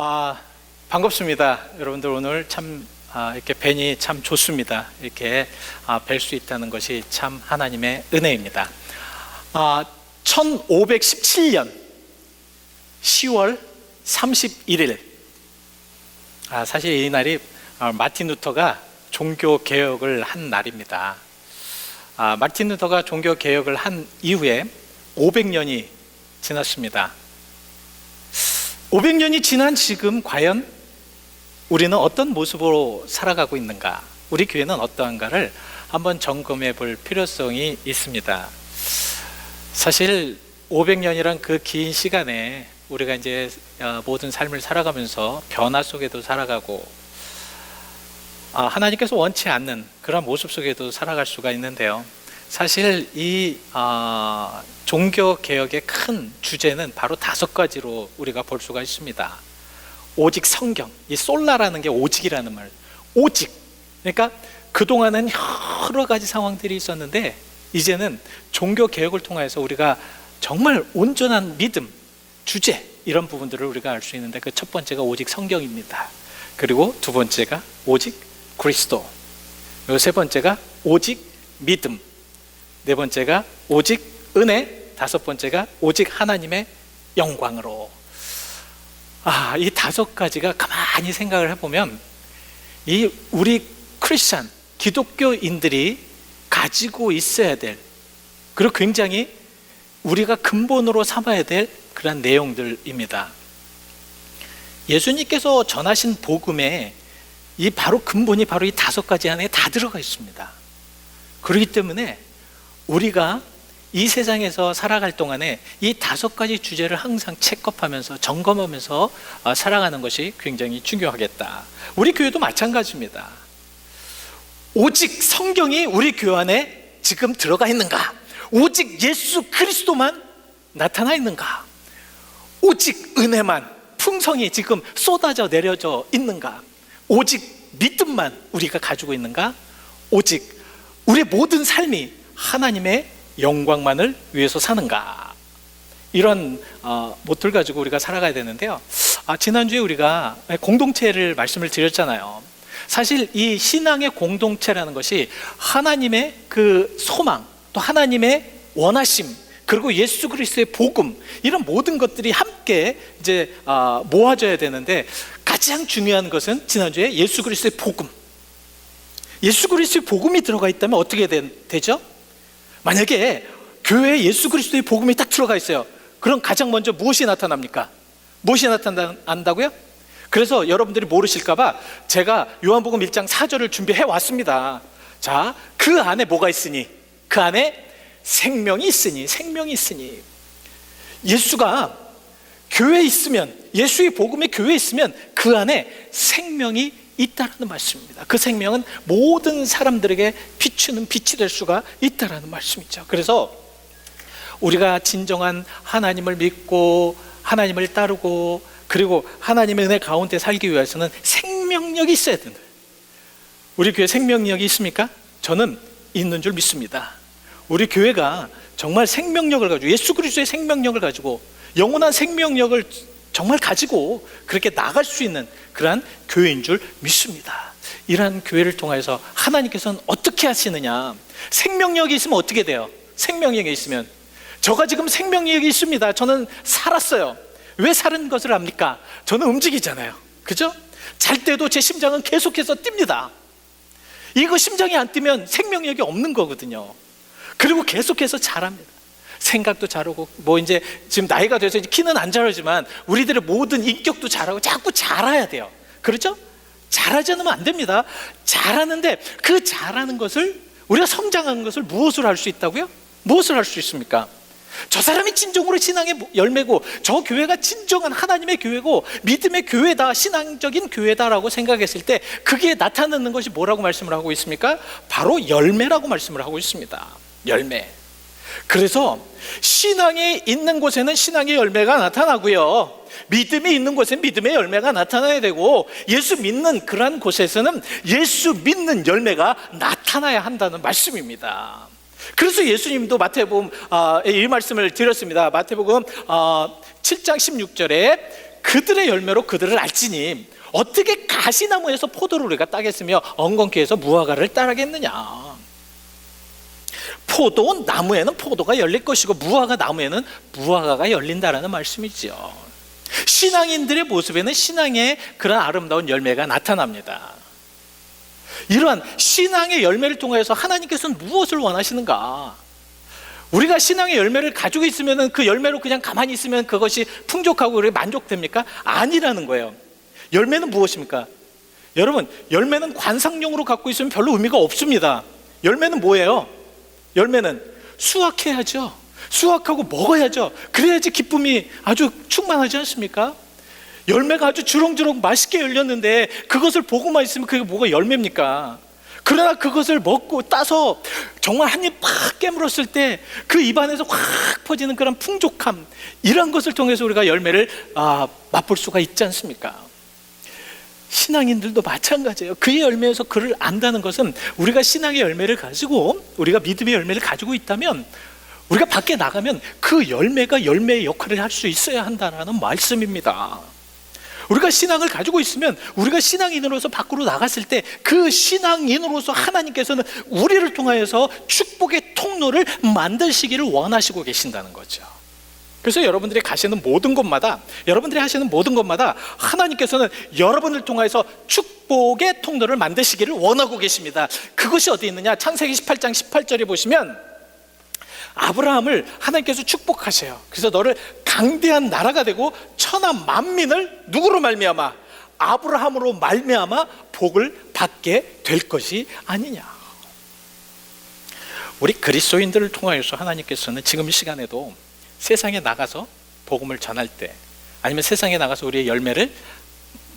아, 반갑습니다. 여러분들 오늘 참 이렇게 뵈니 참 좋습니다. 이렇게 뵐 수 있다는 것이 참 하나님의 은혜입니다. 1517년 10월 31일, 사실 이 날이 마틴 루터가 종교 개혁을 한 날입니다. 마틴 루터가 종교 개혁을 한 이후에 500년이 지났습니다. 500년이 지난 지금 과연 우리는 어떤 모습으로 살아가고 있는가, 우리 교회는 어떠한가를 한번 점검해 볼 필요성이 있습니다. 사실 500년이란 그 긴 시간에 우리가 이제 모든 삶을 살아가면서 변화 속에도 살아가고 하나님께서 원치 않는 그런 모습 속에도 살아갈 수가 있는데요, 사실 이 종교 개혁의 큰 주제는 바로 5가지로 우리가 볼 수가 있습니다. 오직 성경, 이 솔라라는 게 오직이라는 말, 오직. 그러니까 그동안은 여러 가지 상황들이 있었는데 이제는 종교 개혁을 통해서 우리가 정말 온전한 믿음, 주제, 이런 부분들을 우리가 알 수 있는데, 그 첫 번째가 오직 성경입니다. 그리고 두 번째가 오직 그리스도, 그리고 세 번째가 오직 믿음, 네 번째가 오직 은혜, 다섯 번째가 오직 하나님의 영광으로. 이 5가지가 가만히 생각을 해보면 이 우리 크리스찬, 기독교인들이 가지고 있어야 될, 그리고 굉장히 우리가 근본으로 삼아야 될 그런 내용들입니다. 예수님께서 전하신 복음에 이 바로 근본이 바로 이 5가지 안에 다 들어가 있습니다. 그렇기 때문에 우리가 이 세상에서 살아갈 동안에 이 5가지 주제를 항상 체크하면서 점검하면서 살아가는 것이 굉장히 중요하겠다. 우리 교회도 마찬가지입니다. 오직 성경이 우리 교회 안에 지금 들어가 있는가? 오직 예수 그리스도만 나타나 있는가? 오직 은혜만 풍성히 지금 쏟아져 내려져 있는가? 오직 믿음만 우리가 가지고 있는가? 오직 우리의 모든 삶이 하나님의 영광만을 위해서 사는가? 이런 모토를 가지고 우리가 살아가야 되는데요, 지난주에 우리가 공동체를 말씀을 드렸잖아요. 사실 이 신앙의 공동체라는 것이 하나님의 그 소망, 또 하나님의 원하심, 그리고 예수 그리스도의 복음, 이런 모든 것들이 함께 이제 모아져야 되는데, 가장 중요한 것은 지난주에 예수 그리스도의 복음, 예수 그리스도의 복음이 들어가 있다면 어떻게 되죠? 만약에 교회에 예수 그리스도의 복음이 딱 들어가 있어요, 그럼 가장 먼저 무엇이 나타납니까? 무엇이 나타난다고요? 그래서 여러분들이 모르실까봐 제가 요한복음 1장 4절을 준비해 왔습니다. 자, 그 안에 뭐가 있으니? 그 안에 생명이 있으니, 생명이 있으니. 예수가 교회에 있으면, 예수의 복음이 교회에 있으면 그 안에 생명이 있다라는 말씀입니다. 그 생명은 모든 사람들에게 비추는 빛이 될 수가 있다라는 말씀이죠. 그래서 우리가 진정한 하나님을 믿고 하나님을 따르고 그리고 하나님의 은혜 가운데 살기 위해서는 생명력이 있어야 된다. 우리 교회 생명력이 있습니까? 저는 있는 줄 믿습니다. 우리 교회가 정말 생명력을 가지고, 예수 그리스도의 생명력을 가지고, 영원한 생명력을 정말 가지고 그렇게 나갈 수 있는 그러한 교회인 줄 믿습니다. 이러한 교회를 통해서 하나님께서는 어떻게 하시느냐? 생명력이 있으면 어떻게 돼요? 생명력이 있으면, 저가 지금 생명력이 있습니다. 저는 살았어요. 왜 사는 것을 압니까? 저는 움직이잖아요. 그죠? 잘 때도 제 심장은 계속해서 뜁니다. 이거 심장이 안 뛰면 생명력이 없는 거거든요. 그리고 계속해서 자랍니다. 생각도 자라고, 이제 지금 나이가 돼서 이제 키는 안 자라지만 우리들의 모든 인격도 자라고, 자꾸 자라야 돼요. 그렇죠? 자라지 않으면 안 됩니다. 자라는데 그 자라는 것을, 우리가 성장하는 것을 무엇으로 할 수 있다고요? 무엇을 할 수 있습니까? 저 사람이 진정으로 신앙의 열매고, 저 교회가 진정한 하나님의 교회고 믿음의 교회다, 신앙적인 교회다라고 생각했을 때 그게 나타나는 것이 뭐라고 말씀을 하고 있습니까? 바로 열매라고 말씀을 하고 있습니다. 열매. 그래서 신앙이 있는 곳에는 신앙의 열매가 나타나고요, 믿음이 있는 곳에는 믿음의 열매가 나타나야 되고, 예수 믿는 그러한 곳에서는 예수 믿는 열매가 나타나야 한다는 말씀입니다. 그래서 예수님도 마태복음 이 말씀을 드렸습니다. 마태복음 7장 16절에 그들의 열매로 그들을 알지니 어떻게 가시나무에서 포도를 우리가 따겠으며 엉겅퀴에서 무화과를 따르겠느냐. 포도 나무에는 포도가 열릴 것이고 무화과 나무에는 무화과가 열린다라는 말씀이죠. 신앙인들의 모습에는 신앙의 그런 아름다운 열매가 나타납니다. 이러한 신앙의 열매를 통해서 하나님께서는 무엇을 원하시는가? 우리가 신앙의 열매를 가지고 있으면 그 열매로 그냥 가만히 있으면 그것이 풍족하고 우리 만족됩니까? 아니라는 거예요. 열매는 무엇입니까? 여러분, 열매는 관상용으로 갖고 있으면 별로 의미가 없습니다. 열매는 뭐예요? 열매는 수확해야죠. 수확하고 먹어야죠. 그래야지 기쁨이 아주 충만하지 않습니까? 열매가 아주 주렁주렁 맛있게 열렸는데 그것을 보고만 있으면 그게 뭐가 열매입니까? 그러나 그것을 먹고 따서 정말 한 입 팍 깨물었을 때 그 입안에서 확 퍼지는 그런 풍족함, 이런 것을 통해서 우리가 열매를 맛볼 수가 있지 않습니까? 신앙인들도 마찬가지예요. 그의 열매에서 그를 안다는 것은 우리가 신앙의 열매를 가지고, 우리가 믿음의 열매를 가지고 있다면 우리가 밖에 나가면 그 열매가 열매의 역할을 할 수 있어야 한다는 말씀입니다. 우리가 신앙을 가지고 있으면 우리가 신앙인으로서 밖으로 나갔을 때 그 신앙인으로서 하나님께서는 우리를 통하여서 축복의 통로를 만드시기를 원하시고 계신다는 거죠. 그래서 여러분들이 가시는 모든 곳마다, 여러분들이 하시는 모든 것마다 하나님께서는 여러분을 통해서 축복의 통로를 만드시기를 원하고 계십니다. 그것이 어디 있느냐? 창세기 18장 18절에 보시면 아브라함을 하나님께서 축복하세요. 그래서 너를 강대한 나라가 되고 천하 만민을 누구로 말미암아? 아브라함으로 말미암아 복을 받게 될 것이 아니냐. 우리 그리스도인들을 통하여서 하나님께서는 지금 이 시간에도 세상에 나가서 복음을 전할 때, 아니면 세상에 나가서 우리의 열매를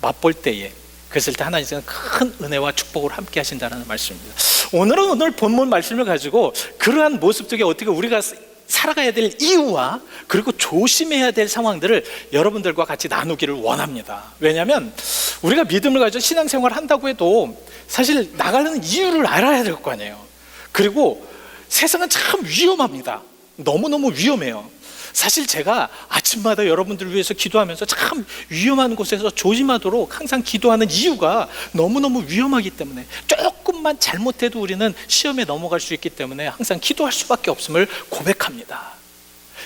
맛볼 때에, 그랬을 때 하나님께서는 큰 은혜와 축복을 함께 하신다는 말씀입니다. 오늘 본문 말씀을 가지고 그러한 모습 속에 어떻게 우리가 살아가야 될 이유와 그리고 조심해야 될 상황들을 여러분들과 같이 나누기를 원합니다. 왜냐하면 우리가 믿음을 가지고 신앙생활을 한다고 해도 사실 나가는 이유를 알아야 될 거 아니에요. 그리고 세상은 참 위험합니다. 너무너무 위험해요. 사실 제가 아침마다 여러분들을 위해서 기도하면서 참 위험한 곳에서 조심하도록 항상 기도하는 이유가 너무너무 위험하기 때문에, 조금만 잘못해도 우리는 시험에 넘어갈 수 있기 때문에 항상 기도할 수밖에 없음을 고백합니다.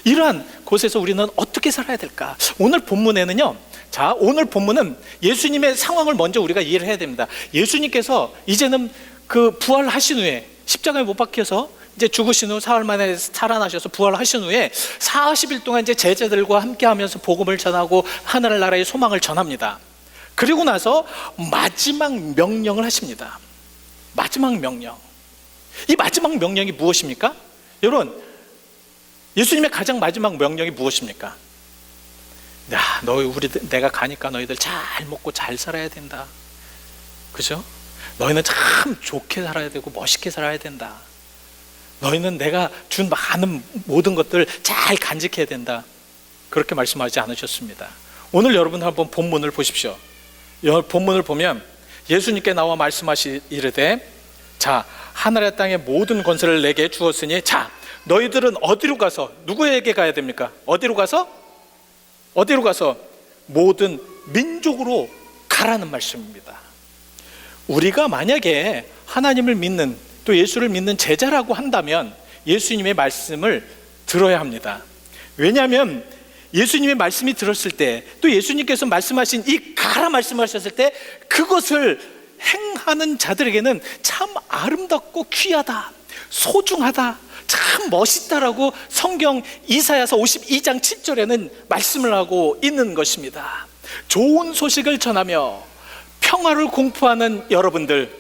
이러한 곳에서 우리는 어떻게 살아야 될까? 오늘 본문에는요, 자, 오늘 본문은 예수님의 상황을 먼저 우리가 이해를 해야 됩니다. 예수님께서 이제는 그 부활하신 후에 십자가에 못 박혀서 이제 죽으신 후 사흘 만에 살아나셔서 부활하신 후에 40일 동안 이제 제자들과 함께 하면서 복음을 전하고 하늘나라의 소망을 전합니다. 그리고 나서 마지막 명령을 하십니다. 마지막 명령. 이 마지막 명령이 무엇입니까? 여러분, 예수님의 가장 마지막 명령이 무엇입니까? 내가 가니까 너희들 잘 먹고 잘 살아야 된다. 그죠? 너희는 참 좋게 살아야 되고 멋있게 살아야 된다. 너희는 내가 준 많은 모든 것들 잘 간직해야 된다. 그렇게 말씀하지 않으셨습니다. 오늘 여러분 한번 본문을 보십시오. 본문을 보면 예수님께 나와 말씀하시이르되, 자, 하늘의 땅의 모든 권세를 내게 주었으니, 자, 너희들은 어디로 가서, 누구에게 가야 됩니까? 어디로 가서 모든 민족으로 가라는 말씀입니다. 우리가 만약에 하나님을 믿는, 또 예수를 믿는 제자라고 한다면 예수님의 말씀을 들어야 합니다. 왜냐하면 예수님의 말씀이 들었을 때, 또 예수님께서 말씀하신 이 가라 말씀하셨을 때 그것을 행하는 자들에게는 참 아름답고 귀하다, 소중하다, 참 멋있다라고 성경 이사야서 52장 7절에는 말씀을 하고 있는 것입니다. 좋은 소식을 전하며 평화를 공포하는 여러분들,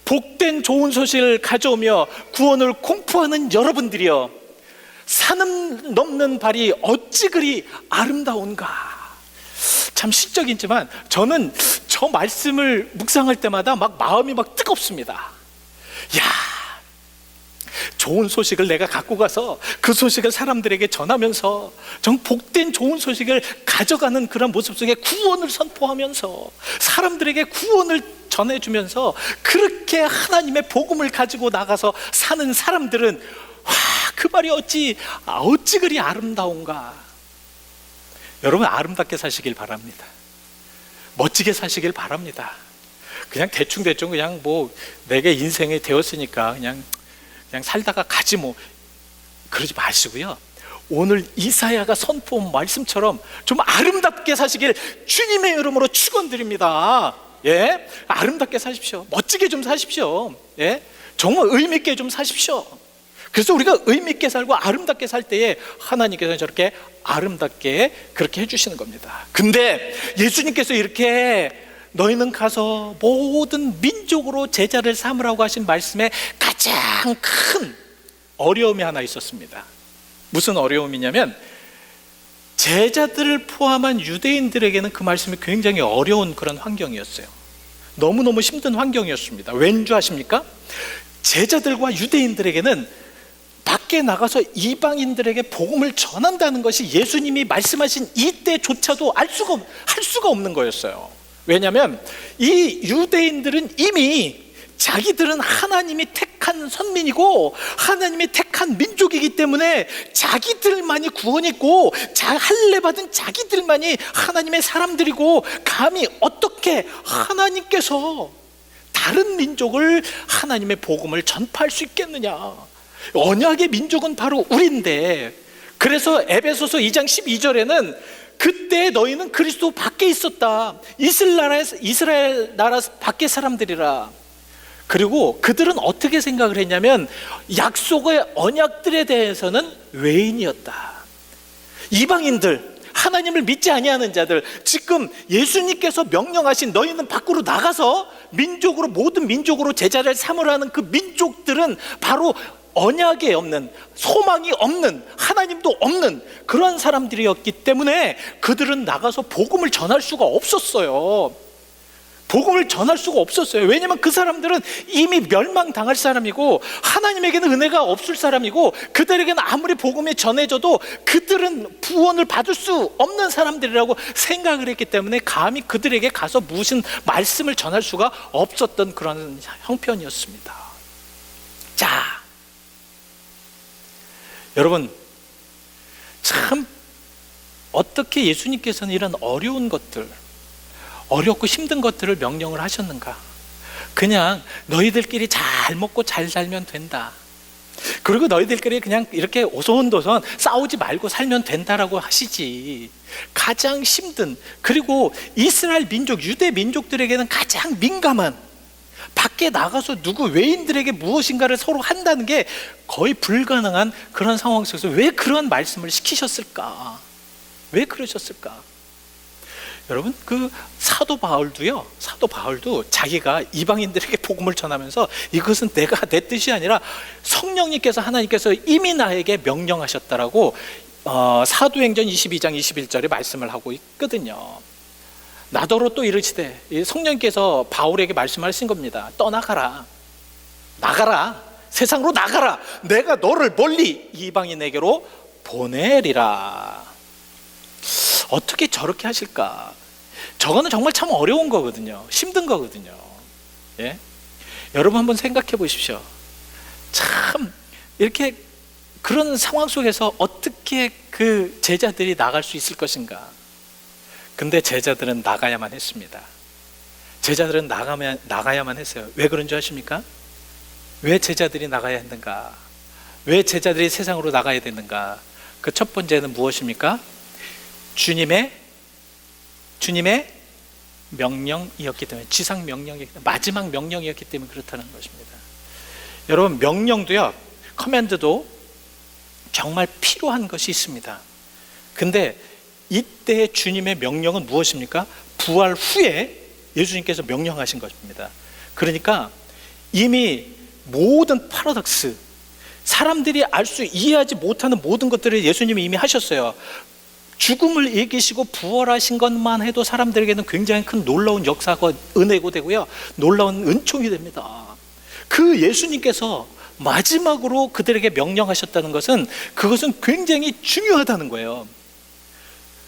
복된 좋은 소식을 가져오며 구원을 공포하는 여러분들이여, 산 넘는 발이 어찌 그리 아름다운가. 참 시적이지만 저는 저 말씀을 묵상할 때마다 막 마음이 막 뜨겁습니다. 야, 좋은 소식을 내가 갖고 가서 그 소식을 사람들에게 전하면서 정 복된 좋은 소식을 가져가는 그런 모습 속에 구원을 선포하면서 사람들에게 구원을 전해주면서 그렇게 하나님의 복음을 가지고 나가서 사는 사람들은, 와, 그 말이 어찌 그리 아름다운가. 여러분 아름답게 사시길 바랍니다. 멋지게 사시길 바랍니다. 그냥 대충 그냥 뭐 내게 인생이 되었으니까 그냥 살다가 가지 뭐 그러지 마시고요. 오늘 이사야가 선포한 말씀처럼 좀 아름답게 사시길 주님의 이름으로 축원드립니다. 예, 아름답게 사십시오. 멋지게 좀 사십시오. 예, 정말 의미 있게 좀 사십시오. 그래서 우리가 의미 있게 살고 아름답게 살 때에 하나님께서 저렇게 아름답게 그렇게 해주시는 겁니다. 근데 예수님께서 이렇게 너희는 가서 모든 민족으로 제자를 삼으라고 하신 말씀에 가장 큰 어려움이 하나 있었습니다. 무슨 어려움이냐면 제자들을 포함한 유대인들에게는 그 말씀이 굉장히 어려운 그런 환경이었어요. 너무너무 힘든 환경이었습니다. 왠 줄 아십니까? 제자들과 유대인들에게는 밖에 나가서 이방인들에게 복음을 전한다는 것이 예수님이 말씀하신 이때조차도 할 수가 없는 거였어요. 왜냐하면 이 유대인들은 이미 자기들은 하나님이 택한 선민이고 하나님이 택한 민족이기 때문에 자기들만이 구원이 있고 할례 받은 자기들만이 하나님의 사람들이고 감히 어떻게 하나님께서 다른 민족을 하나님의 복음을 전파할 수 있겠느냐. 언약의 민족은 바로 우리인데, 그래서 에베소서 2장 12절에는 그때 너희는 그리스도 밖에 있었다. 이스라엘 나라 밖의 사람들이라. 그리고 그들은 어떻게 생각을 했냐면 약속의 언약들에 대해서는 외인이었다. 이방인들, 하나님을 믿지 아니하는 자들, 지금 예수님께서 명령하신 너희는 밖으로 나가서 민족으로, 모든 민족으로 제자를 삼으라는 그 민족들은 바로 언약이 없는, 소망이 없는, 하나님도 없는 그런 사람들이었기 때문에 그들은 나가서 복음을 전할 수가 없었어요. 복음을 전할 수가 없었어요. 왜냐하면 그 사람들은 이미 멸망당할 사람이고 하나님에게는 은혜가 없을 사람이고 그들에게는 아무리 복음이 전해져도 그들은 구원을 받을 수 없는 사람들이라고 생각을 했기 때문에 감히 그들에게 가서 무슨 말씀을 전할 수가 없었던 그런 형편이었습니다. 자, 여러분, 참 어떻게 예수님께서는 이런 어려운 것들, 어렵고 힘든 것들을 명령을 하셨는가? 그냥 너희들끼리 잘 먹고 잘 살면 된다. 그리고 너희들끼리 그냥 이렇게 오손도손 싸우지 말고 살면 된다라고 하시지. 가장 힘든, 그리고 이스라엘 민족, 유대 민족들에게는 가장 민감한, 밖에 나가서 누구 외인들에게 무엇인가를 서로 한다는 게 거의 불가능한 그런 상황 속에서 왜 그런 말씀을 시키셨을까? 왜 그러셨을까? 여러분, 그 사도 바울도 자기가 이방인들에게 복음을 전하면서 이것은 내 뜻이 아니라 성령님께서, 하나님께서 이미 나에게 명령하셨다라고 사도행전 22장 21절에 말씀을 하고 있거든요. 나더러 또 이르시되, 성령님께서 바울에게 말씀하신 겁니다. 떠나가라, 나가라, 세상으로 나가라, 내가 너를 멀리 이방인에게로 보내리라. 어떻게 저렇게 하실까? 저거는 정말 참 어려운 거거든요. 힘든 거거든요. 예? 여러분 한번 생각해 보십시오. 참 이렇게 그런 상황 속에서 어떻게 그 제자들이 나갈 수 있을 것인가? 근데 제자들은 나가야만 했습니다. 제자들은 나가야만 했어요. 왜 그런 줄 아십니까? 왜 제자들이 나가야 했는가? 왜 제자들이 세상으로 나가야 됐는가? 그 첫 번째는 무엇입니까? 주님의 명령이었기 때문에, 지상 명령이었기 때문에, 마지막 명령이었기 때문에 그렇다는 것입니다. 여러분, 명령도요, 커맨드도 정말 필요한 것이 있습니다. 근데 이때 주님의 명령은 무엇입니까? 부활 후에 예수님께서 명령하신 것입니다. 그러니까 이미 모든 파라독스, 사람들이 이해하지 못하는 모든 것들을 예수님이 이미 하셨어요. 죽음을 이기시고 부활하신 것만 해도 사람들에게는 굉장히 큰 놀라운 역사가 은혜고 되고요, 놀라운 은총이 됩니다. 그 예수님께서 마지막으로 그들에게 명령하셨다는 것은, 그것은 굉장히 중요하다는 거예요.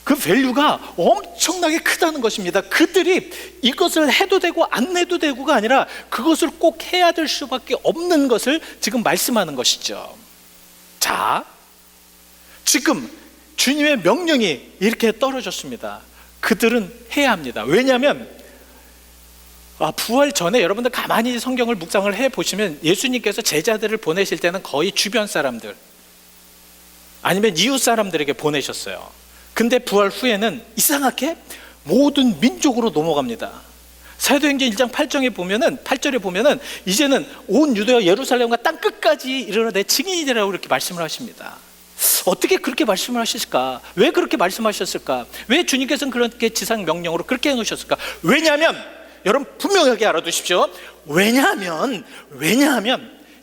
그 밸류가 엄청나게 크다는 것입니다. 그들이 이것을 해도 되고 안 해도 되고가 아니라 그것을 꼭 해야 될 수밖에 없는 것을 지금 말씀하는 것이죠. 자, 지금 주님의 명령이 이렇게 떨어졌습니다. 그들은 해야 합니다. 왜냐하면 부활 전에 여러분들 가만히 성경을 묵상을 해보시면 예수님께서 제자들을 보내실 때는 거의 주변 사람들 아니면 이웃 사람들에게 보내셨어요. 근데 부활 후에는 이상하게 모든 민족으로 넘어갑니다. 사도행전 1장 8절에 보면은 이제는 온 유대와 예루살렘과 땅 끝까지 이르러 내 증인이라고 이렇게 말씀을 하십니다. 어떻게 그렇게 말씀을 하실까? 왜 그렇게 말씀하셨을까? 왜 주님께서는 그렇게 지상 명령으로 그렇게 해놓으셨을까? 왜냐하면 여러분 분명하게 알아두십시오. 왜냐하면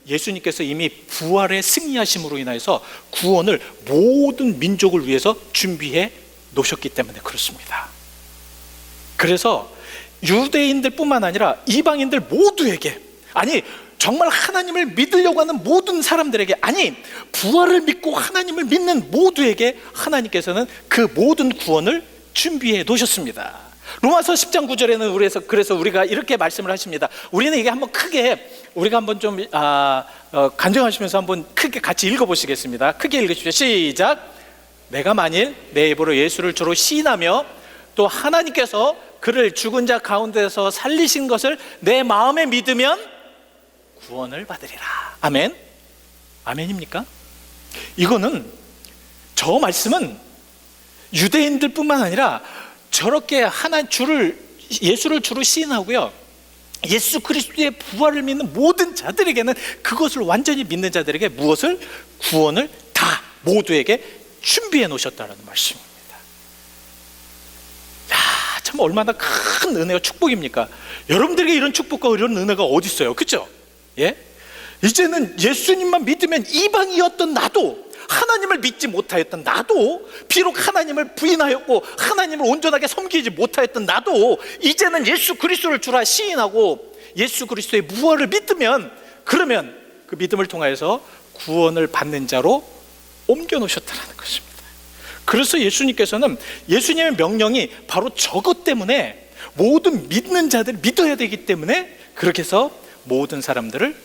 예수님께서 이미 부활의 승리하심으로 인해서 구원을 모든 민족을 위해서 준비해 놓으셨기 때문에 그렇습니다. 그래서 유대인들 뿐만 아니라 이방인들 모두에게, 아니 정말 하나님을 믿으려고 하는 모든 사람들에게, 아니 부활을 믿고 하나님을 믿는 모두에게 하나님께서는 그 모든 구원을 준비해 놓으셨습니다. 로마서 10장 9절에는 그래서 우리가 이렇게 말씀을 하십니다. 우리는 이게 한번 크게 우리가 한번 좀 간증하시면서 한번 크게 같이 읽어보시겠습니다. 크게 읽으십시오. 시작. 내가 만일 내 입으로 예수를 주로 시인하며 또 하나님께서 그를 죽은 자 가운데서 살리신 것을 내 마음에 믿으면 구원을 받으리라. 아멘. 아멘입니까? 이거는 저 말씀은 유대인들 뿐만 아니라 저렇게 예수를 주로 시인하고요, 예수 그리스도의 부활을 믿는 모든 자들에게는, 그것을 완전히 믿는 자들에게 무엇을? 구원을 다 모두에게 준비해 놓으셨다는 말씀입니다. 참 얼마나 큰 은혜와 축복입니까? 여러분들에게 이런 축복과 이런 은혜가 어디 있어요? 그렇죠? 예? 이제는 예수님만 믿으면 이방이었던 나도, 하나님을 믿지 못하였던 나도, 비록 하나님을 부인하였고 하나님을 온전하게 섬기지 못하였던 나도 이제는 예수 그리스도를 주라 시인하고 예수 그리스도의 부활을 믿으면, 그러면 그 믿음을 통하여서 구원을 받는 자로 옮겨 놓으셨다는 것입니다. 그래서 예수님께서는 예수님의 명령이 바로 저것 때문에 모든 믿는 자들이 믿어야 되기 때문에 그렇게 해서 모든 사람들을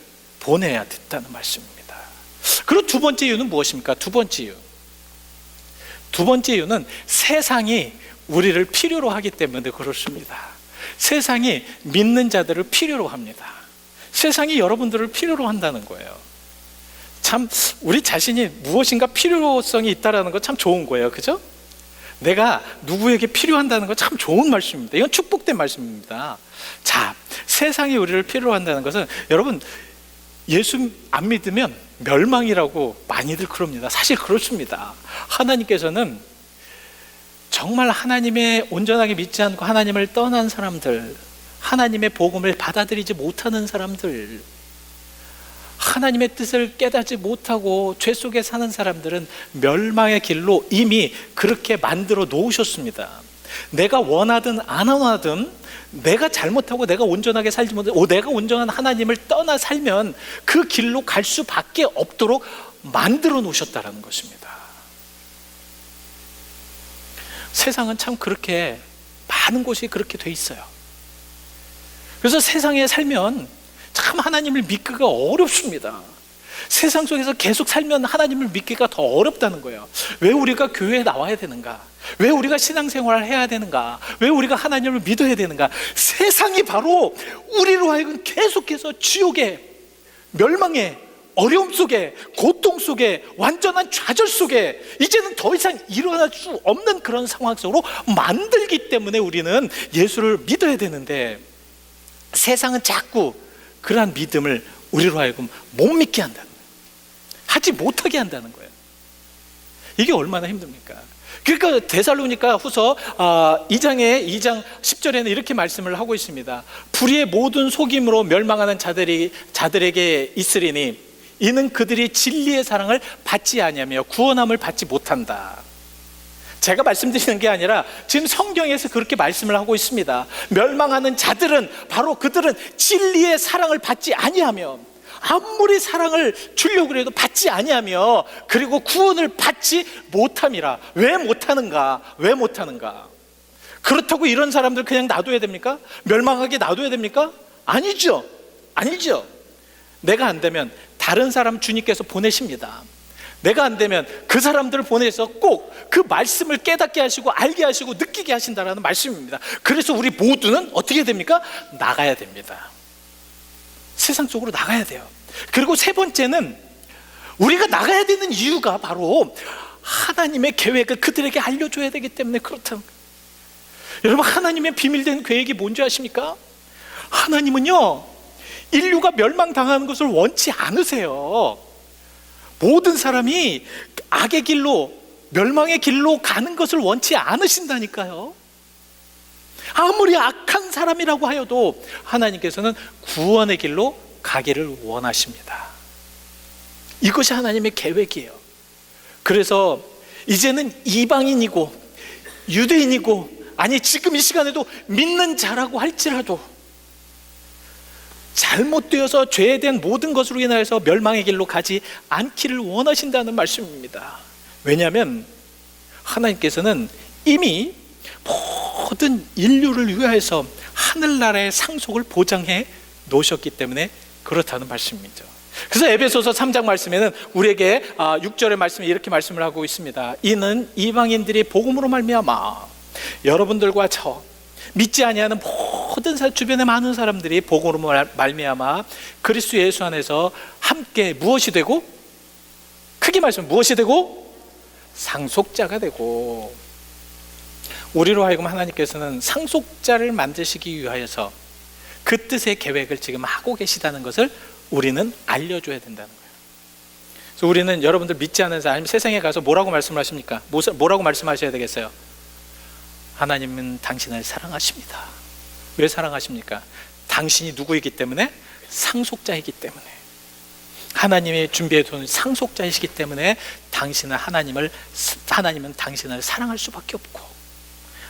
보내야 됐다는 말씀입니다. 그리고 두 번째 이유는 무엇입니까? 두 번째 이유는 세상이 우리를 필요로 하기 때문에 그렇습니다. 세상이 믿는 자들을 필요로 합니다. 세상이 여러분들을 필요로 한다는 거예요. 참 우리 자신이 무엇인가 필요성이 있다는 거 참 좋은 거예요. 그죠? 내가 누구에게 필요한다는 거 참 좋은 말씀입니다. 이건 축복된 말씀입니다. 자, 세상이 우리를 필요로 한다는 것은, 여러분 예수 안 믿으면 멸망이라고 많이들 그럽니다. 사실 그렇습니다. 하나님께서는 정말 하나님의 온전하게 믿지 않고 하나님을 떠난 사람들, 하나님의 복음을 받아들이지 못하는 사람들, 하나님의 뜻을 깨닫지 못하고 죄 속에 사는 사람들은 멸망의 길로 이미 그렇게 만들어 놓으셨습니다. 내가 원하든 안 원하든, 내가 잘못하고 내가 온전하게 살지 못하고 내가 온전한 하나님을 떠나 살면 그 길로 갈 수밖에 없도록 만들어 놓으셨다는 것입니다. 세상은 참 그렇게 많은 곳이 그렇게 돼 있어요. 그래서 세상에 살면 참 하나님을 믿기가 어렵습니다. 세상 속에서 계속 살면 하나님을 믿기가 더 어렵다는 거예요. 왜 우리가 교회에 나와야 되는가? 왜 우리가 신앙생활을 해야 되는가? 왜 우리가 하나님을 믿어야 되는가? 세상이 바로 우리로 하여금 계속해서 지옥에, 멸망에, 어려움 속에, 고통 속에, 완전한 좌절 속에 이제는 더 이상 일어날 수 없는 그런 상황 속으로 만들기 때문에 우리는 예수를 믿어야 되는데, 세상은 자꾸 그러한 믿음을 우리로 하여금 못 믿게 한다는 거예요. 하지 못하게 한다는 거예요. 이게 얼마나 힘듭니까? 그러니까 데살로니가 후서 2장 10절에는 이렇게 말씀을 하고 있습니다. 불의의 모든 속임으로 멸망하는 자들에게 있으리니 이는 그들이 진리의 사랑을 받지 아니하며 구원함을 받지 못한다. 제가 말씀드리는 게 아니라 지금 성경에서 그렇게 말씀을 하고 있습니다. 멸망하는 자들은 바로 그들은 진리의 사랑을 받지 아니하며, 아무리 사랑을 주려고 해도 받지 아니하며, 그리고 구원을 받지 못함이라. 왜 못하는가? 왜 못하는가? 그렇다고 이런 사람들 그냥 놔둬야 됩니까? 멸망하게 놔둬야 됩니까? 아니죠. 내가 안 되면 다른 사람 주님께서 보내십니다. 내가 안 되면 그 사람들을 보내서 꼭 그 말씀을 깨닫게 하시고 알게 하시고 느끼게 하신다라는 말씀입니다. 그래서 우리 모두는 어떻게 됩니까? 나가야 됩니다. 세상 속으로 나가야 돼요. 그리고 세 번째는 우리가 나가야 되는 이유가 바로 하나님의 계획을 그들에게 알려줘야 되기 때문에 그렇다는 거예요. 여러분, 하나님의 비밀된 계획이 뭔지 아십니까? 하나님은요, 인류가 멸망당하는 것을 원치 않으세요. 모든 사람이 악의 길로, 멸망의 길로 가는 것을 원치 않으신다니까요. 아무리 악한 사람이라고 하여도 하나님께서는 구원의 길로 가기를 원하십니다. 이것이 하나님의 계획이에요. 그래서 이제는 이방인이고 유대인이고, 아니 지금 이 시간에도 믿는 자라고 할지라도 잘못되어서 죄에 대한 모든 것으로 인하여서 멸망의 길로 가지 않기를 원하신다는 말씀입니다. 왜냐하면 하나님께서는 이미 모든 인류를 위하여서 하늘나라의 상속을 보장해 놓으셨기 때문에 그렇다는 말씀이죠. 그래서 에베소서 3장 말씀에는 우리에게 6절의 말씀에 이렇게 말씀을 하고 있습니다. 이는 이방인들이 복음으로 말미암아 여러분들과 저 믿지 아니하는 모든 주변의 많은 사람들이 복음으로 말미암아 그리스도 예수 안에서 함께 무엇이 되고, 크게 말씀 무엇이 되고, 상속자가 되고, 우리로 하여금 하나님께서는 상속자를 만드시기 위하여서 그 뜻의 계획을 지금 하고 계시다는 것을 우리는 알려줘야 된다는 거예요. 그래서 우리는 여러분들 믿지 않는 사람, 아니면 세상에 가서 뭐라고 말씀하십니까? 뭐라고 말씀하셔야 되겠어요? 하나님은 당신을 사랑하십니다. 왜 사랑하십니까? 당신이 누구이기 때문에? 상속자이기 때문에. 하나님이 준비해 둔 상속자이시기 때문에 하나님은 당신을 사랑할 수밖에 없고,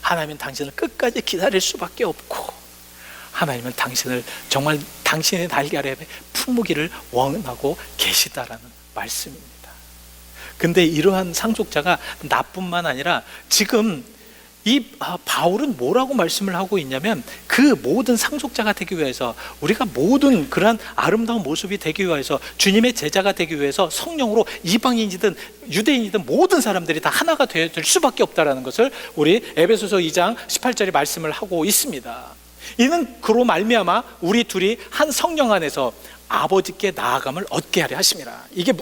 하나님은 당신을 끝까지 기다릴 수밖에 없고, 하나님은 당신을 정말 당신의 날개 아래 품무기를 원하고 계시다라는 말씀입니다. 근데 이러한 상속자가 나뿐만 아니라 지금 이 바울은 뭐라고 말씀을 하고 있냐면, 그 모든 상속자가 되기 위해서, 우리가 모든 그러한 아름다운 모습이 되기 위해서, 주님의 제자가 되기 위해서 성령으로 이방인이든 유대인이든 모든 사람들이 다 하나가 되어야 될 수밖에 없다는 것을 우리 에베소서 2장 18절에 말씀을 하고 있습니다. 이는 그로 말미암아 우리 둘이 한 성령 안에서 아버지께 나아감을 얻게 하려 하심이라. 이게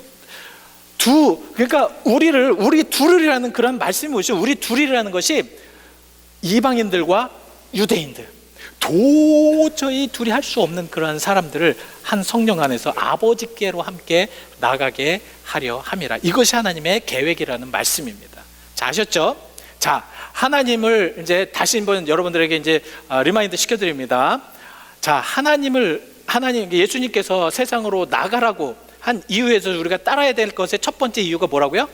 그러니까 우리 둘이라는 그런 말씀이 뭐죠? 우리 둘이라는 것이 이방인들과 유대인들, 도저히 둘이 할 수 없는 그러한 사람들을 한 성령 안에서 아버지께로 함께 나가게 하려 함이라. 이것이 하나님의 계획이라는 말씀입니다. 자, 아셨죠? 자, 하나님을 이제 다시 한번 여러분들에게 이제 리마인드 시켜드립니다. 자, 예수님께서 세상으로 나가라고 한 이유에서 우리가 따라야 될 것의 첫 번째 이유가 뭐라고요?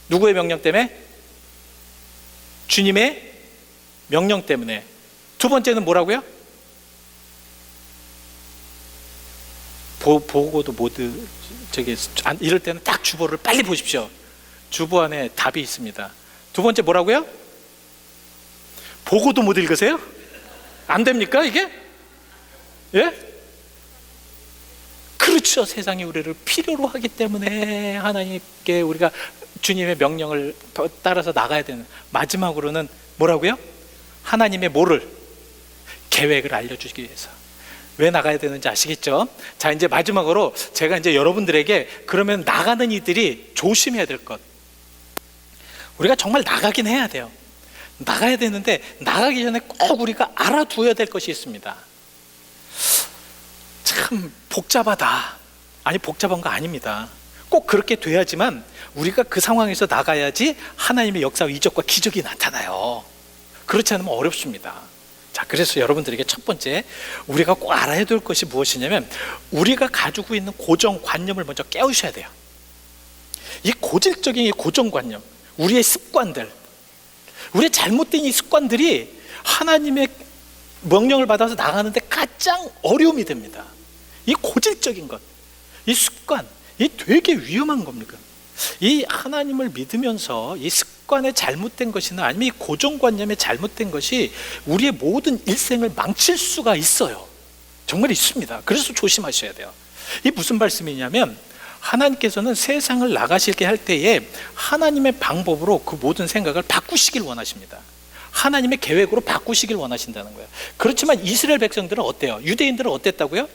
누구의 명령 때문에? 주님의 명령 때문에. 두 번째는 뭐라고요? 보고도 모두 이럴 때는 딱 주보를 빨리 보십시오. 주보 안에 답이 있습니다. 두 번째 뭐라고요? 보고도 못 읽으세요? 안 됩니까 이게? 예? 그렇죠. 세상이 우리를 필요로 하기 때문에 하나님께 우리가 주님의 명령을 따라서 나가야 되는. 마지막으로는 뭐라고요? 하나님의 계획을 알려주기 위해서. 왜 나가야 되는지 아시겠죠? 자, 이제 마지막으로 제가 이제 여러분들에게 그러면 나가는 이들이 조심해야 될 것, 우리가 정말 나가긴 해야 돼요. 나가야 되는데 나가기 전에 꼭 우리가 알아두어야 될 것이 있습니다. 참 복잡하다. 아니, 복잡한 거 아닙니다. 꼭 그렇게 돼야지만 우리가 그 상황에서 나가야지 하나님의 역사와 이적과 기적이 나타나요. 그렇지 않으면 어렵습니다. 자, 그래서 여러분들에게 첫 번째 우리가 꼭 알아야 될 것이 무엇이냐면, 우리가 가지고 있는 고정관념을 먼저 깨우셔야 돼요. 이 고질적인 이 고정관념, 우리의 습관들, 우리의 잘못된 이 습관들이 하나님의 명령을 받아서 나가는데 가장 어려움이 됩니다. 이 고질적인 것, 이 습관, 이 되게 위험한 겁니다. 이 하나님을 믿으면서 이 습관의 잘못된 것이나 아니면 이 고정관념의 잘못된 것이 우리의 모든 일생을 망칠 수가 있어요. 정말 있습니다. 그래서 조심하셔야 돼요. 이 무슨 말씀이냐면, 하나님께서는 세상을 나가시게 할 때에 하나님의 방법으로 그 모든 생각을 바꾸시길 원하십니다. 하나님의 계획으로 바꾸시길 원하신다는 거예요. 그렇지만 이스라엘 백성들은 어때요? 유대인들은 어땠다고요?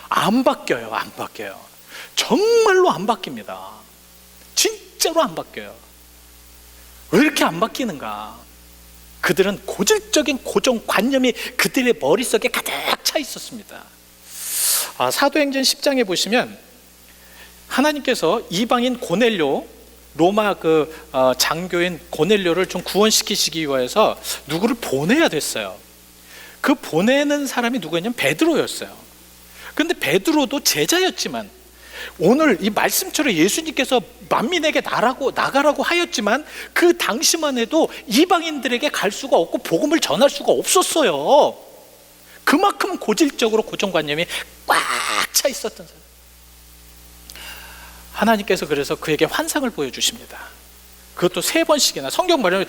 안 바뀌어요. 안 바뀌어요. 정말로 안 바뀝니다. 진짜로 안 바뀌어요. 왜 이렇게 안 바뀌는가? 그들은 고질적인 고정관념이 그들의 머릿속에 가득 차 있었습니다. 사도행전 10장에 보시면 하나님께서 이방인 고넬료, 로마 장교인 고넬료를 좀 구원시키시기 위해서 누구를 보내야 됐어요. 그 보내는 사람이 누구였냐면 베드로였어요. 그런데 베드로도 제자였지만, 오늘 이 말씀처럼 예수님께서 만민에게 나가라고 하였지만 그 당시만 해도 이방인들에게 갈 수가 없고 복음을 전할 수가 없었어요. 그만큼 고질적으로 고정관념이 꽉 차 있었던 사람. 하나님께서 그래서 그에게 환상을 보여주십니다. 그것도 3번씩이나, 성경 말하면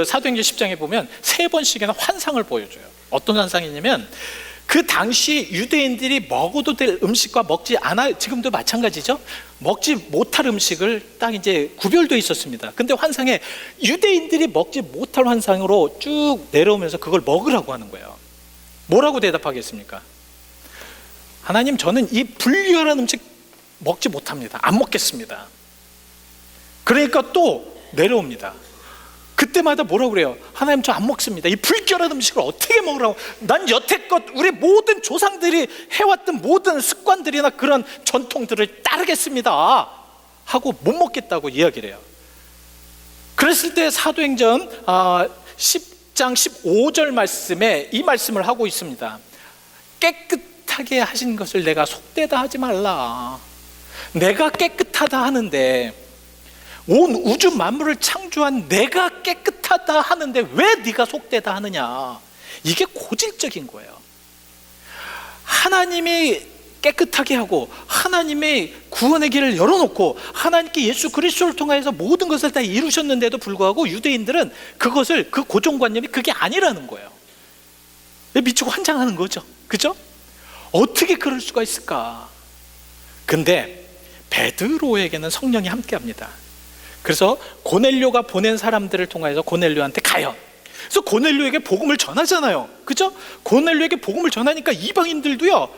사도행전 10장에 보면 3번씩이나 환상을 보여줘요. 어떤 환상이냐면, 그 당시 유대인들이 먹어도 될 음식과 먹지 않아, 지금도 마찬가지죠. 먹지 못할 음식을 딱 이제 구별되어 있었습니다. 근데 환상에 유대인들이 먹지 못할 환상으로 쭉 내려오면서 그걸 먹으라고 하는 거예요. 뭐라고 대답하겠습니까? 하나님, 저는 이 불결한 음식 먹지 못합니다. 안 먹겠습니다. 그러니까 또 내려옵니다. 그때마다 뭐라고 그래요? 하나님, 저 안 먹습니다. 이 불결한 음식을 어떻게 먹으라고? 난 여태껏 우리 모든 조상들이 해왔던 모든 습관들이나 그런 전통들을 따르겠습니다 하고 못 먹겠다고 이야기를 해요. 그랬을 때 사도행전 10장 15절 말씀에 이 말씀을 하고 있습니다. 깨끗하게 하신 것을 내가 속되다 하지 말라. 내가 깨끗하다 하는데, 온 우주 만물을 창조한 내가 깨끗하다 하는데 왜 네가 속되다 하느냐? 이게 고질적인 거예요. 하나님이 깨끗하게 하고 하나님의 구원의 길을 열어놓고 하나님께 예수 그리스도를 통해서 모든 것을 다 이루셨는데도 불구하고 유대인들은 그것을, 그 고정관념이 그게 아니라는 거예요. 미치고 환장하는 거죠. 그죠? 어떻게 그럴 수가 있을까? 근데 베드로에게는 성령이 함께합니다. 그래서 고넬료가 보낸 사람들을 통해서 고넬료한테 가요. 그래서 고넬료에게 복음을 전하잖아요. 그죠? 고넬료에게 복음을 전하니까 이방인들도요,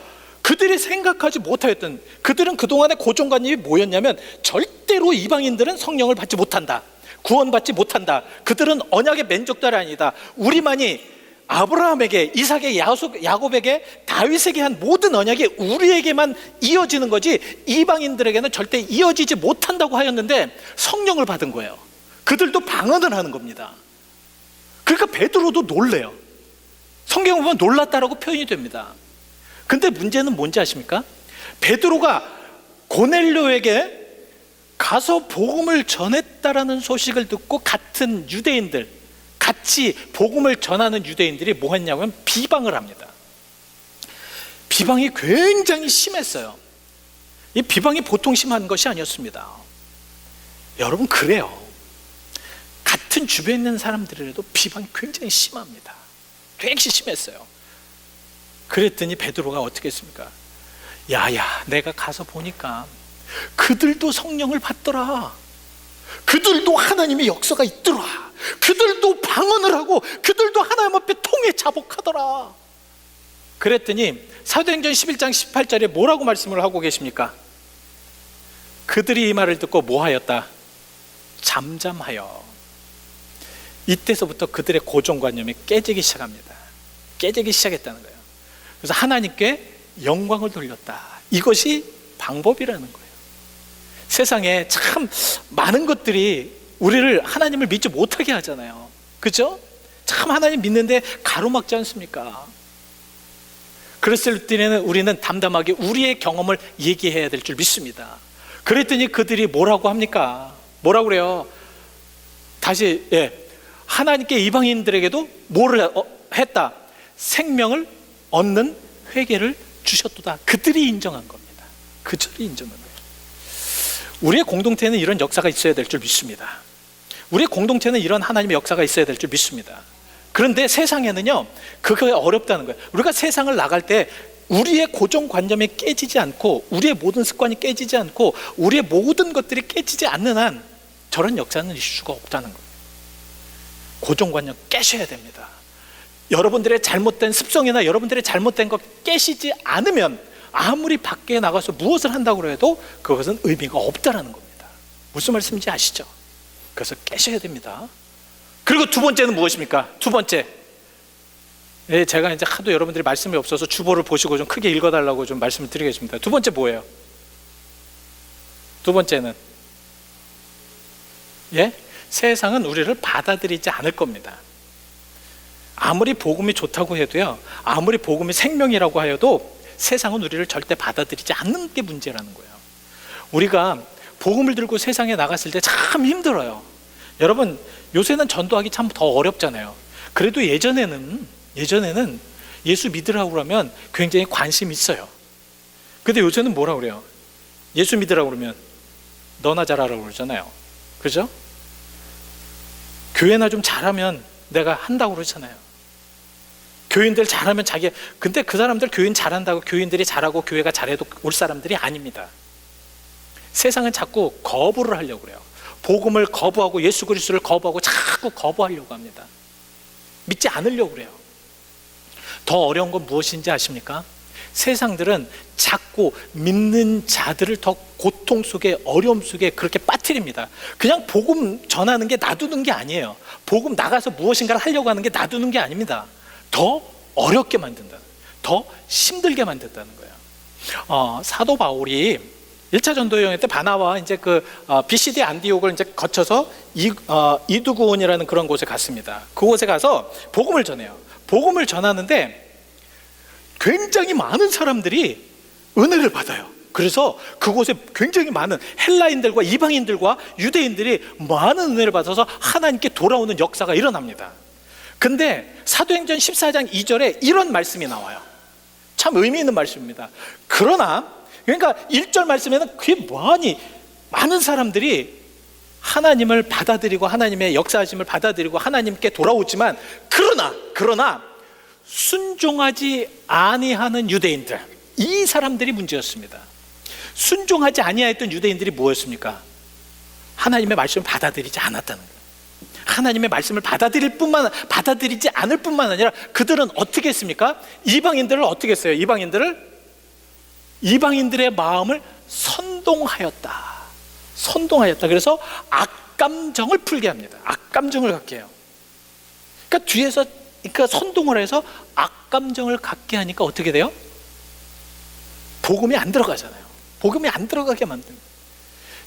그들이 생각하지 못하였던, 그들은 그동안의 고정관념이 뭐였냐면, 절대로 이방인들은 성령을 받지 못한다, 구원받지 못한다, 그들은 언약의 맨족달이 아니다, 우리만이 아브라함에게, 이삭에게, 야곱에게, 다윗에게 한 모든 언약이 우리에게만 이어지는 거지 이방인들에게는 절대 이어지지 못한다고 하였는데 성령을 받은 거예요. 그들도 방언을 하는 겁니다. 그러니까 베드로도 놀래요. 성경을 보면 놀랐다라고 표현이 됩니다. 근데 문제는 뭔지 아십니까? 베드로가 고넬료에게 가서 복음을 전했다라는 소식을 듣고 같은 유대인들, 같이 복음을 전하는 유대인들이 뭐 했냐면 비방을 합니다. 비방이 굉장히 심했어요. 이 비방이 보통 심한 것이 아니었습니다. 여러분, 그래요. 같은 주변에 있는 사람들이라도 비방이 굉장히 심합니다. 굉장히 심했어요. 그랬더니 베드로가 어떻게 했습니까? 야야, 내가 가서 보니까 그들도 성령을 받더라. 그들도 하나님의 역사가 있더라. 그들도 방언을 하고 그들도 하나님 앞에 통해 자복하더라. 그랬더니 사도행전 11장 18절에 뭐라고 말씀을 하고 계십니까? 그들이 이 말을 듣고 뭐 하였다? 잠잠하여. 이때서부터 그들의 고정관념이 깨지기 시작합니다. 깨지기 시작했다는 거예요. 그래서 하나님께 영광을 돌렸다. 이것이 방법이라는 거예요. 세상에 참 많은 것들이 우리를, 하나님을 믿지 못하게 하잖아요. 그죠? 참 하나님 믿는데 가로막지 않습니까? 그랬을 때는 우리는 담담하게 우리의 경험을 얘기해야 될 줄 믿습니다. 그랬더니 그들이 뭐라고 합니까? 뭐라고 그래요? 다시, 하나님께 이방인들에게도 뭐를 했다? 생명을 얻는 회개를 주셨도다. 그들이 인정한 겁니다. 그들이 인정한 거예요. 우리의 공동체는 이런 역사가 있어야 될 줄 믿습니다. 우리의 공동체는 이런 하나님의 역사가 있어야 될 줄 믿습니다. 그런데 세상에는요, 그게 어렵다는 거예요. 우리가 세상을 나갈 때 우리의 고정관념이 깨지지 않고 우리의 모든 습관이 깨지지 않고 우리의 모든 것들이 깨지지 않는 한 저런 역사는 있을 수가 없다는 거예요. 고정관념 깨셔야 됩니다. 여러분들의 잘못된 습성이나 여러분들의 잘못된 것 깨시지 않으면 아무리 밖에 나가서 무엇을 한다고 해도 그것은 의미가 없다는 겁니다. 무슨 말씀인지 아시죠? 그래서 깨셔야 됩니다. 그리고 두 번째는 무엇입니까? 두 번째, 제가 이제 하도 여러분들이 말씀이 없어서 주보를 보시고 좀 크게 읽어달라고 좀 말씀을 드리겠습니다. 두 번째 뭐예요? 두 번째는 세상은 우리를 받아들이지 않을 겁니다. 아무리 복음이 좋다고 해도요, 아무리 복음이 생명이라고 하여도 세상은 우리를 절대 받아들이지 않는 게 문제라는 거예요. 우리가 복음을 들고 세상에 나갔을 때 참 힘들어요. 여러분, 요새는 전도하기 참 더 어렵잖아요. 그래도 예전에는 예수 믿으라고 그러면 굉장히 관심이 있어요. 근데 요새는 뭐라고 그래요? 예수 믿으라고 그러면 너나 잘하라고 그러잖아요. 그죠? 교회나 좀 잘하면 내가 한다고 그러잖아요. 교인들 잘하면 근데 그 사람들 교인 잘한다고 교인들이 잘하고 교회가 잘해도 올 사람들이 아닙니다. 세상은 자꾸 거부를 하려고 그래요. 복음을 거부하고 예수 그리스도를 거부하고 자꾸 거부하려고 합니다. 믿지 않으려고 그래요. 더 어려운 건 무엇인지 아십니까? 세상들은 자꾸 믿는 자들을 더 고통 속에, 어려움 속에 그렇게 빠뜨립니다. 그냥 복음 전하는 게 놔두는 게 아니에요. 복음 나가서 무엇인가를 하려고 하는 게 놔두는 게 아닙니다. 더 어렵게 만든다, 더 힘들게 만든다는 거예요. 사도 바울이 1차 전도 여행 때 바나와 이제 비시디 안디옥을 이제 거쳐서 이두고온이라는 그런 곳에 갔습니다. 그곳에 가서 복음을 전해요. 복음을 전하는데 굉장히 많은 사람들이 은혜를 받아요. 그래서 그곳에 굉장히 많은 헬라인들과 이방인들과 유대인들이 많은 은혜를 받아서 하나님께 돌아오는 역사가 일어납니다. 근데 사도행전 14장 2절에 이런 말씀이 나와요. 참 의미 있는 말씀입니다. 그러나, 그러니까 1절 말씀에는 그게 뭐하니 많은 사람들이 하나님을 받아들이고 하나님의 역사하심을 받아들이고 하나님께 돌아오지만 그러나 순종하지 아니하는 유대인들, 이 사람들이 문제였습니다. 순종하지 아니하였던 유대인들이 뭐였습니까? 하나님의 말씀을 받아들이지 않았다는 거예요. 하나님의 말씀을 받아들이지 않을 뿐만 아니라 그들은 어떻게 했습니까? 이방인들을 어떻게 했어요? 이방인들의 마음을 선동하였다. 그래서 악감정을 풀게 합니다. 악감정을 갖게 해요. 그러니까 선동을 해서 악감정을 갖게 하니까 어떻게 돼요? 복음이 안 들어가잖아요. 복음이 안 들어가게 만듭니다.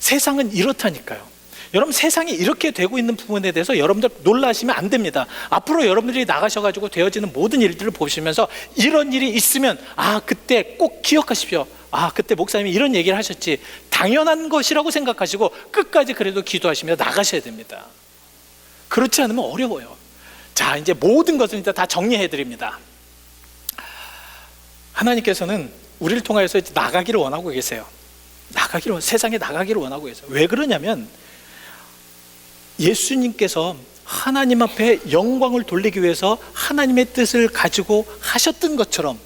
세상은 이렇다니까요. 여러분, 세상이 이렇게 되고 있는 부분에 대해서 여러분들 놀라시면 안 됩니다. 앞으로 여러분들이 나가셔가지고 되어지는 모든 일들을 보시면서 이런 일이 있으면 그때 꼭 기억하십시오. 그때 목사님이 이런 얘기를 하셨지, 당연한 것이라고 생각하시고 끝까지 그래도 기도하시며 나가셔야 됩니다. 그렇지 않으면 어려워요. 자, 이제 모든 것을 이제 다 정리해 드립니다. 하나님께서는 우리를 통하여서 나가기를 원하고 계세요. 세상에 나가기를 원하고 계세요. 왜 그러냐면 예수님께서 하나님 앞에 영광을 돌리기 위해서 하나님의 뜻을 가지고 하셨던 것처럼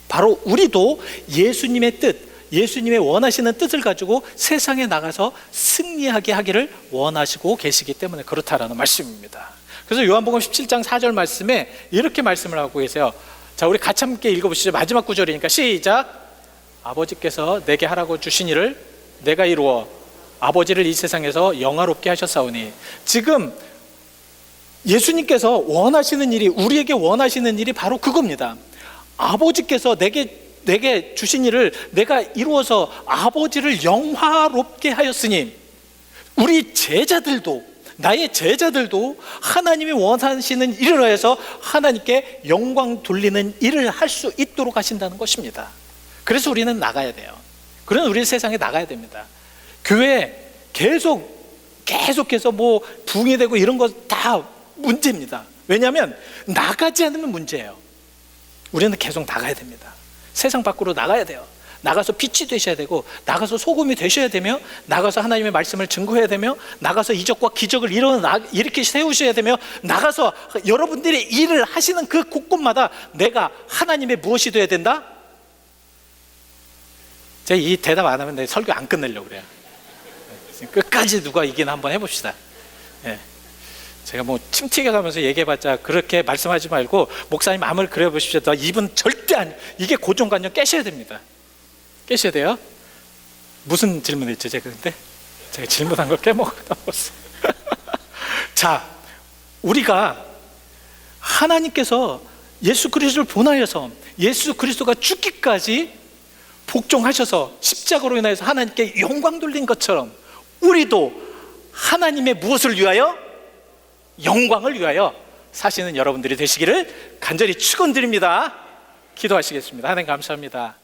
바로 우리도 예수님의 뜻, 예수님의 원하시는 뜻을 가지고 세상에 나가서 승리하게 하기를 원하시고 계시기 때문에 그렇다라는 말씀입니다. 그래서 요한복음 17장 4절 말씀에 이렇게 말씀을 하고 계세요. 자, 우리 같이 함께 읽어보시죠. 마지막 구절이니까 시작. 아버지께서 내게 하라고 주신 일을 내가 이루어 아버지를 이 세상에서 영화롭게 하셨사오니, 지금 예수님께서 원하시는 일이, 우리에게 원하시는 일이 바로 그겁니다. 아버지께서 내게 주신 일을 내가 이루어서 아버지를 영화롭게 하였으니, 우리 제자들도, 나의 제자들도 하나님이 원하시는 일을 해서 하나님께 영광 돌리는 일을 할 수 있도록 하신다는 것입니다. 그래서 우리는 나가야 돼요. 그래서 우리 세상에 나가야 됩니다. 교회 계속해서 뭐 부흥이 되고 이런 거 다 문제입니다. 왜냐하면 나가지 않으면 문제예요. 우리는 계속 나가야 됩니다. 세상 밖으로 나가야 돼요. 나가서 빛이 되셔야 되고, 나가서 소금이 되셔야 되며, 나가서 하나님의 말씀을 증거해야 되며, 나가서 이적과 기적을 이렇게 세우셔야 되며, 나가서 여러분들이 일을 하시는 그 곳곳마다 내가 하나님의 무엇이 되어야 된다? 제가 이 대답 안 하면 내 설교 안 끝내려고 그래요. 끝까지 누가 이기나 한번 해봅시다. 예. 제가 뭐 침 튀겨가면서 얘기해봤자 그렇게 말씀하지 말고 목사님 마음을 그려보십시오. 이분 절대 안, 이게 고정관념 깨셔야 됩니다. 깨셔야 돼요. 무슨 질문했죠 제가 근데? 제가 질문한 걸 깨먹었어. 자, 우리가 하나님께서 예수 그리스도를 보내셔서 예수 그리스도가 죽기까지 복종하셔서 십자가로 인해서 하나님께 영광 돌린 것처럼 우리도 하나님의 무엇을 위하여? 영광을 위하여 사시는 여러분들이 되시기를 간절히 축원드립니다. 기도하시겠습니다. 하나님 감사합니다.